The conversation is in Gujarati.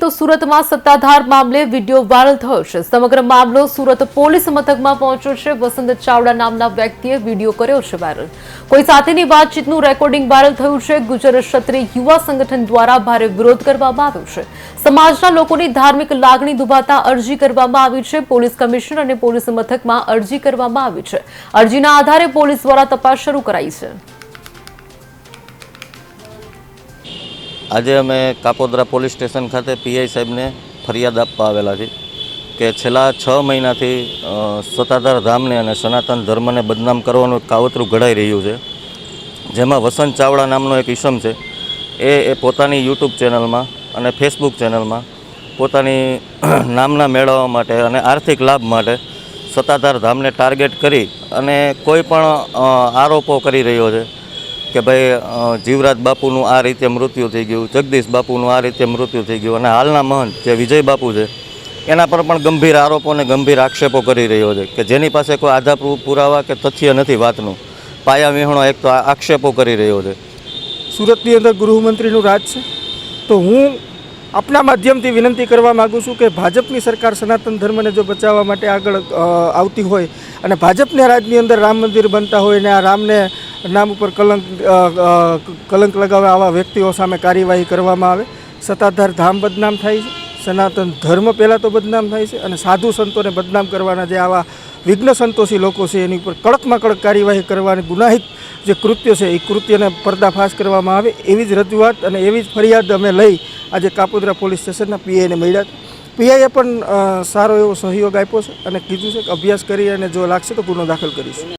તો સુરતમાં સત્તાધાર મામલે વિડીયો વાયરલ થયો છે। સમગ્ર મામલો સુરત પોલીસ મથકમાં પહોંચ્યો છે। વસંત ચાવડા નામના વ્યક્તિએ વિડીયો કર્યો છે વાયરલ। કોઈ સાથેની વાતચીતનું રેકોર્ડિંગ વાયરલ થયું છે। ગુજર ક્ષત્રિય યુવા સંગઠન દ્વારા ભારે વિરોધ કરવામાં આવ્યો છે। સમાજના લોકોની ધાર્મિક લાગણી દુભાતા અરજી કરવામાં આવી છે। પોલીસ કમિશનર અને પોલીસ મથકમાં અરજી કરવામાં આવી છે। અરજીના આધારે પોલીસ દ્વારા તપાસ શરૂ કરાઈ છે। આજે અમે કાપોદ્રા પોલીસ સ્ટેશન ખાતે પીઆઈ સાહેબને ફરિયાદ આપવા આવેલા છે કે છેલ્લા 6 મહિનાથી સત્તાધાર ધામને અને સનાતન ધર્મને બદનામ કરવાનું કાવતરું ઘડાઈ રહ્યું છે, જેમાં વસંત ચાવડા નામનો એક ઈસમ છે એ પોતાની યુટ્યુબ ચેનલમાં અને ફેસબુક ચેનલમાં પોતાની નામના મેળવવા માટે અને આર્થિક લાભ માટે સત્તાધાર ધામને ટાર્ગેટ કરી અને કોઈ પણ આરોપો કરી રહ્યો છે કે ભાઈ જીવરાજ બાપુનું આ રીતે મૃત્યુ થઈ ગયું, જગદીશ બાપુનું આ રીતે મૃત્યુ થઈ ગયું અને હાલના મહંત જે વિજય બાપુ છે એના પર પણ ગંભીર આરોપો અને ગંભીર આક્ષેપો કરી રહ્યો છે કે જેની પાસે કોઈ આધાર પુરાવા કે તથ્ય નથી વાતનું, પાયા વિહોણો એક તો આક્ષેપો કરી રહ્યો છે। સુરતની અંદર ગૃહમંત્રીનું રાજ છે, તો હું આપના માધ્યમથી વિનંતી કરવા માગું છું કે ભાજપની સરકાર સનાતન ધર્મને જો બચાવવા માટે આગળ આવતી હોય અને ભાજપના રાજની અંદર રામ મંદિર બનતા હોય ને આ રામને નામ ઉપર કલંક લગાવે આવા વ્યક્તિઓ સામે કાર્યવાહી કરવામાં આવે। સત્તાધાર ધામ બદનામ થાય છે, સનાતન ધર્મ પહેલાં તો બદનામ થાય છે અને સાધુ સંતોને બદનામ કરવાના જે આવા વિઘ્ન સંતોષી લોકો છે એની ઉપર કડકમાં કડક કાર્યવાહી કરવાની ગુનાહિત જે કૃત્ય છે એ કૃત્યને પર્દાફાશ કરવામાં આવે એવી જ રજૂઆત અને એવી જ ફરિયાદ અમે લઈ આજે કાપોદ્રા પોલીસ સ્ટેશનના પીઆઈને મળ્યા। પીઆઈએ પણ સારો એવો સહયોગ આપ્યો છે અને કીધું છે કે અભ્યાસ કરી અને જો લાગશે તો ગુનો દાખલ કરીશું।